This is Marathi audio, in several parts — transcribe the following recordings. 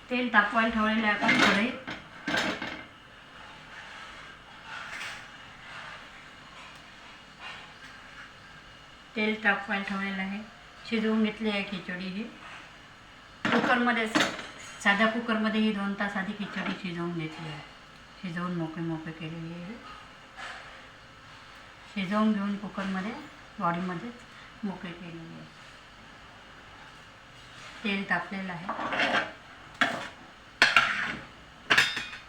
तेल तापवायला ठेवलेलं आहे आपण कढईत. तेल तापवायला ठेवलेलं आहे. शिजवून घेतली आहे खिचडी ही. कुकरमध्ये, साध्या कुकरमध्ये ही 2 तास आधी खिचडी शिजवून घेतली आहे. शिजवून मोकळे केलेली आहे. शिजवून घेऊन कुकरमध्ये वाडीमध्येच मोकळे केलेली आहे. तेल तापलेलं आहे.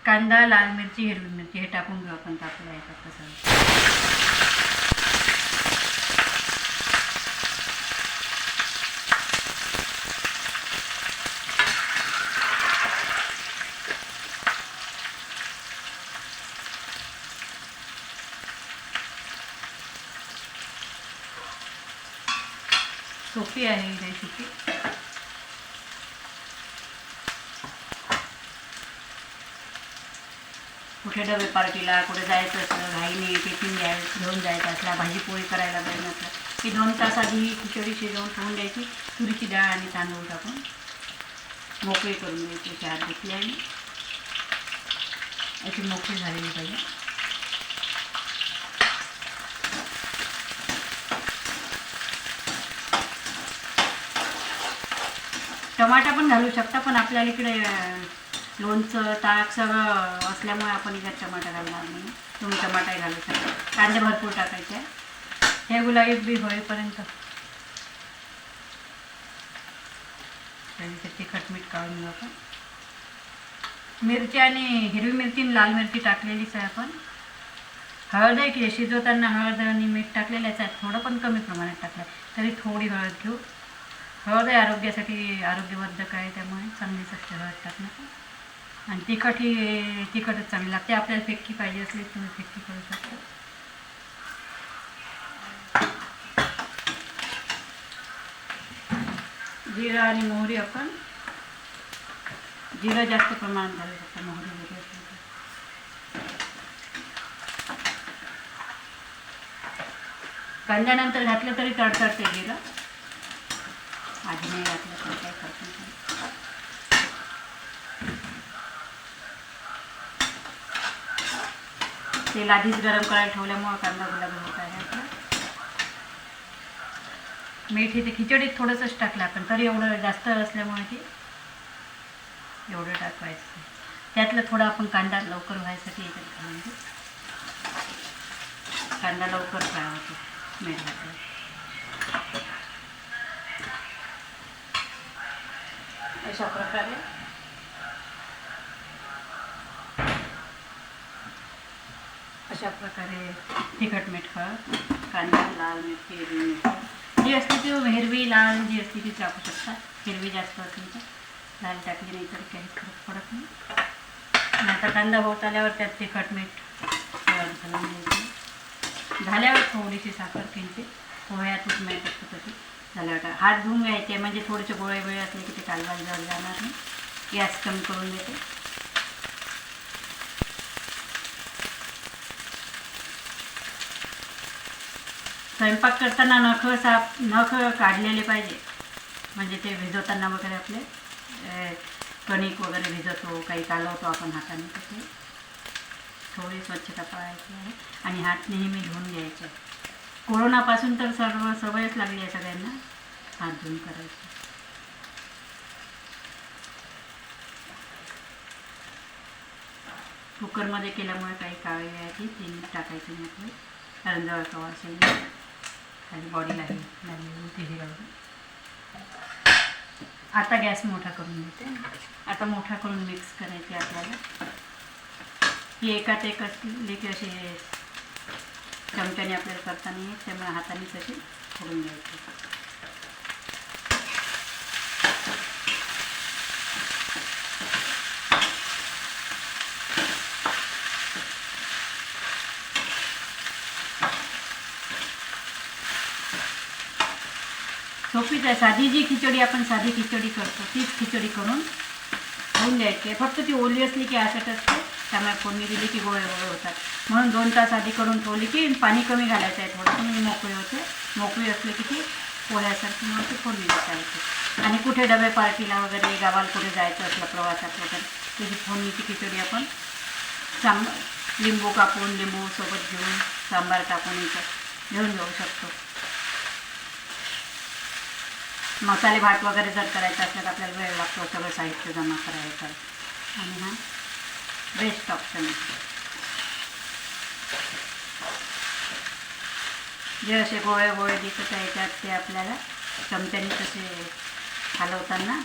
कांदा, लाल मिरची, हिरवी मिरची हे टाकून घेऊ आपण तापलं आहे तसं. सोपी आहे ही रेसिपी. कुठे डबे पार्टीला कुठे जायचं असलं, घाईने टिफिन घेऊन जायचं असला, भाजी पोळी करायला पाहिजे नसलं की 2 तास आधी ही खिचडी शिजवून ठेवून द्यायची. तुरीची डाळ आणि तांदूळ टाकून मोकळी करून द्यायची. चार घेतली आणि अशी मोकळी झालेली पाहिजे. टमाटा पण घालू शकता, पण आपल्याला इकडे लोणचं ताक सगळं असल्यामुळे आपण इकडे टमाटा घालणार नाही. तुम्ही टमाटाही घालू शकता. कांदे भरपूर टाकायचे. हे गुलाबी होईपर्यंत त्याचे तिखट मीठ काढून घेऊ आपण. मिरची आणि हिरवी मिरची आणि लाल मिरची टाकलेलीच आहे आपण. हळद आहे की शिजवताना हळद आणि मीठ टाकलेलंच आहे. थोडं पण कमी प्रमाणात टाकलं तरी थोडी हळद घेऊ. हळद आहे आरोग्यासाठी, आरोग्यवर्धक आहे, त्यामुळे चांगलीच असते हळद टाकणं. आणि तिखटच चांगली लागते. आपल्याला फिक्की पाहिजे असली तुम्ही फिक्की करू शकता. जिरा आणि मोहरी आपण, जिरा जास्त प्रमाणात घालू शकतो, मोहरी वगैरे असली तर. कांद्यानंतर घातलं तरी तडतडते जिरा. आधी नाही घातलं तर काय करतो. तेल आधीच गरम करायला ठेवल्यामुळं कांदा गुलाबी होत आहे आपला. मीठ इथे खिचडीत थोडंसंच टाकलं आपण, तरी एवढं जास्त असल्यामुळे ते एवढं टाकायचं. त्यातलं थोडं आपण कांदा लवकर व्हायसाठी याच्यात घालून घेऊ. कांदा लवकर फ्राय होतो मीठ घातलं. अशा प्रकारे तिखट मीठ हळद, कांदा, लाल मिरची, हिरवी मिरची जी असते ती हिरवी लाल जी असते ती टाकू शकतात. हिरवी जास्त असली तर लाल टाकली नाही तर काही फरक पडत नाही. आता कांदा होत आल्यावर त्यात तिखट मीठ हळद घालून द्यायची. झाल्यावर थोडीशी साखर किंचित पोह्यातून माहीत असतं तशी झाल्यावर हात धुवून घ्यायचे. म्हणजे थोडेसे गोळे वेळ असले की ते कालवायला जड जाणार नाही. गॅस कमी करून देते. स्वयंपाक करताना नख काढलेले पाहिजे. म्हणजे ते भिजवताना वगैरे आपले कणिक वगैरे भिजवतो, काही कालवतो आपण हाताने, तसे थोडी स्वच्छता पाळायची आहे. आणि हात नेहमी धुवून घ्यायचे. कोरोनापासून तर सर्व सवयच लागली आहे सगळ्यांना हात धुवून करायची. कुकरमध्ये केल्यामुळे काही काळी आहे ती टाकायची नाही, कारण जवळ कवा असेल खाली बॉडीला लागली लागली. आता गॅस मोठा करून देते. आता मोठा करून मिक्स करायचे आपल्याला. ही एकात एक असली की असे चमच्याने आपल्याला करता नाही येत, त्यामुळे हातानेच असे फोडून घ्यायचे. सोपीच आहे. साधी जी खिचडी आपण साधी खिचडी करतो तीच खिचडी करून होऊन द्यायची आहे. फक्त ती ओली असली की आसट असते, त्यामुळे फोडणी दिली की गोळे गोळे होतात. म्हणून 2 तास आधी करून ठेवली की पाणी कमी घालायचं आहे थोडं, म्हणजे मोकळी होते. मोकळी असली की ती पोह्यासारखी मग ती फोडणी देता येते. आणि कुठे डबे पार्टीला वगैरे गावाला कुठे जायचं असलं प्रवासात वगैरे त्याची फोडणीची खिचडी आपण लिंबू कापून लिंबू सोबत घेऊन सांबार टाकून इथं घेऊन जाऊ शकतो. मसाले भात वगैरे जर करायचं असलं तर आपल्याला वेळ लागतो सगळं साहित्य जमा करायचं आणि हा बेस्ट ऑप्शन आहे. जे असे गोळे गोळे दिसत आहे त्यात ते आपल्याला चमच्याने तसे हलवताना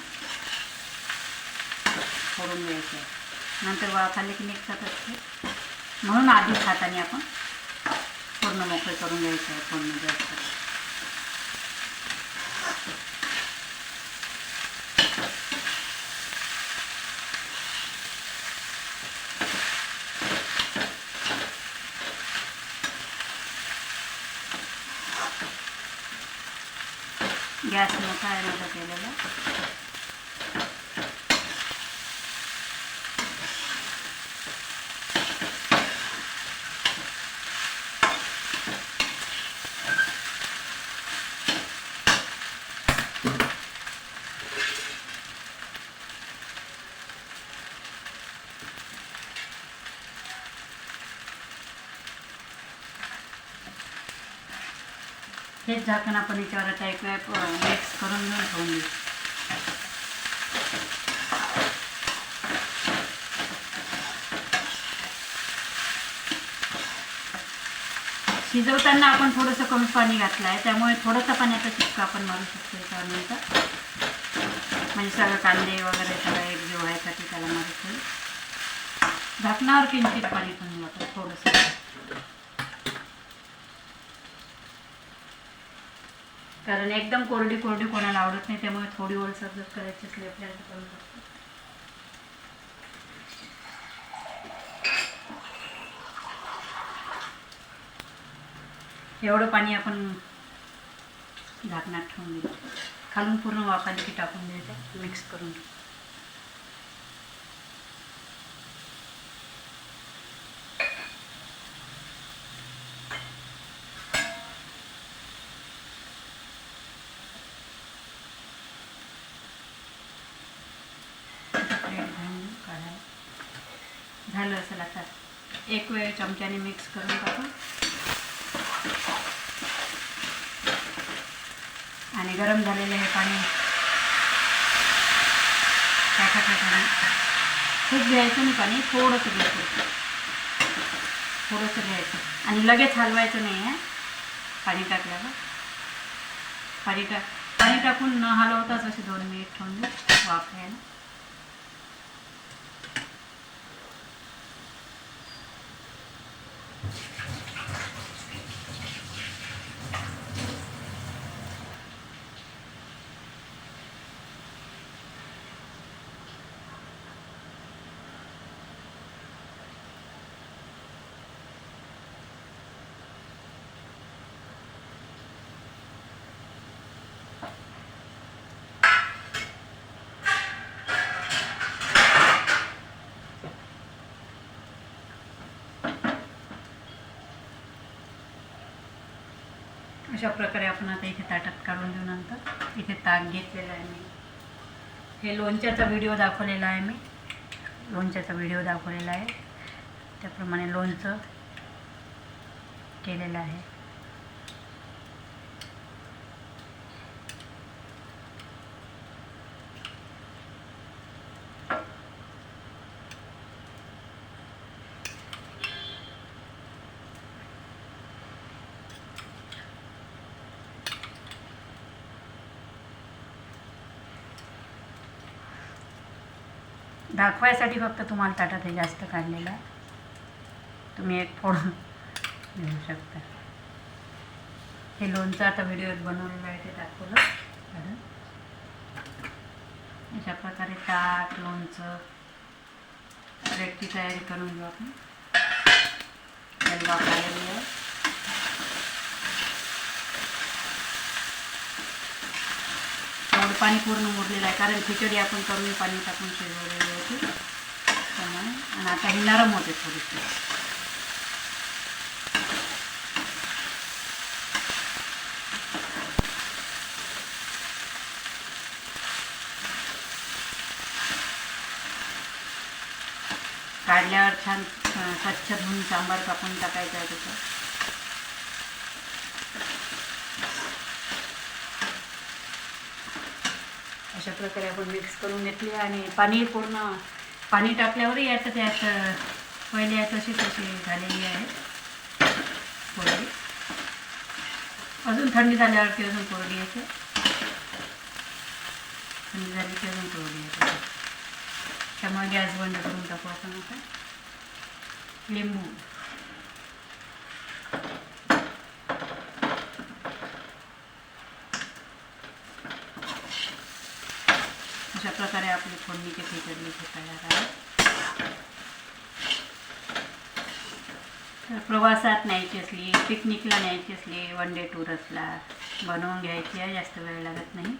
फोडून घ्यायचे आहे. नंतर वाफ आले की निघतात असते म्हणून आधीच हाताने आपण पूर्ण मोकळे करून घ्यायचं आहे फोडणी जास्त. गॅस मोठा आहे माझा केलेला. हेच झाकण आपण याच्यावर आता एक वेळ मिक्स करून घेऊन ठेवून देऊ. शिजवताना आपण थोडंसं कमी पाणी घातलं आहे त्यामुळे थोडंसं पाण्याचा शिपका आपण मारू शकतो याच्यावर. म्हणजे सगळं कांदे वगैरे सगळं एकजीव व्हायसाठी त्याला मारू. झाकणावर किंचित पाणी पण वापरू थोडंसं, कारण एकदम कोरडी कोरडी कोणाला आवडत नाही त्यामुळे थोडी ओलसर जर करायची असली आपल्याला करू शकतो. एवढं पाणी आपण झाकणात ठेवून देऊ. खालून पूर्ण वाफाली की टाकून द्यायचं मिक्स करून. झालं असेल आता एक वेळ चमच्याने मिक्स करून टाकू आणि गरम झालेलं हे पाणी टाकायचं. खूप घ्यायचं नाही पाणी, थोडंसं घ्यायचं आणि लगेच हलवायचं नाही आहे. पाणी टाकल्यावर पाणी टाकून न हलवताच असे 2 मिनिट ठेवून वाफ घ्यायला. अशा प्रकारे आपण आता इथे ताटात काढून देऊ. नंतर इथे ताक घेतलेला आहे मी. हे लोणच्याचा व्हिडिओ दाखवलेला आहे त्याप्रमाणे लोणचं केलेलं आहे. दाखवायसाठी फक्त तुम्हाला ताटात हे जास्त काढलेलं आहे. तुम्ही एक फोडून घेऊ शकता. हे लोणचं आता व्हिडिओत बनवलेलं आहे ते दाखवलं. अशा प्रकारे ताट लोणचं ब्रेडची तयारी करून घेऊ आपण. वाफ आलेली आहे. थोडं पाणी पूर्ण मुरलेलं आहे कारण खिचडी आपण करून पाणी टाकून शिजवलेली होती त्यामुळे. आणि आता ही नरम होते थोडीशी. काढल्यावर छान स्वच्छ धुवून सांबार कापून टाकायचा आहे त्याचं. अशा प्रकारे आपण मिक्स करून घेतली आणि पाणी टाकल्यावरही याचं त्यात पहिले तशीच अशी झालेली आहे कोरडी. अजून थंडी झाल्यावरती अजून कोरडी येते. थंडी झाली की अजून कोरडी येते. त्यामुळे गॅस बंद करून टाकू आपण आता. लिंबू अशा प्रकारे आपली फोडणीची खिचडी इथे तयार आहे. तर प्रवासात न्यायची असली, पिकनिकला न्यायची असली, वन डे टूर असला बनवून घ्यायची आहे, जास्त वेळ लागत नाही.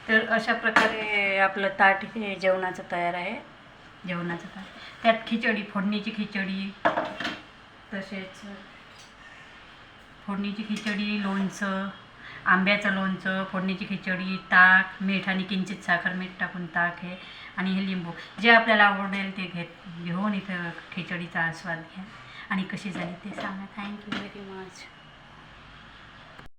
तर अशा प्रकारे आपलं ताट हे जेवणाचं तयार आहे. जेवणाचं ताट, त्यात खिचडी, फोडणीची खिचडी, तसेच फोडणीची खिचडी, लोणचं, आंब्याचं लोणचं, फोडणीची खिचडी, ताक, मीठ आणि किंचित साखर मीठ टाकून ताक आहे आणि हे लिंबू. जे आपल्याला आवडेल ते घेऊन इथं खिचडीचा आस्वाद घ्या आणि कशी झाली ते सांगा. Thank you very much.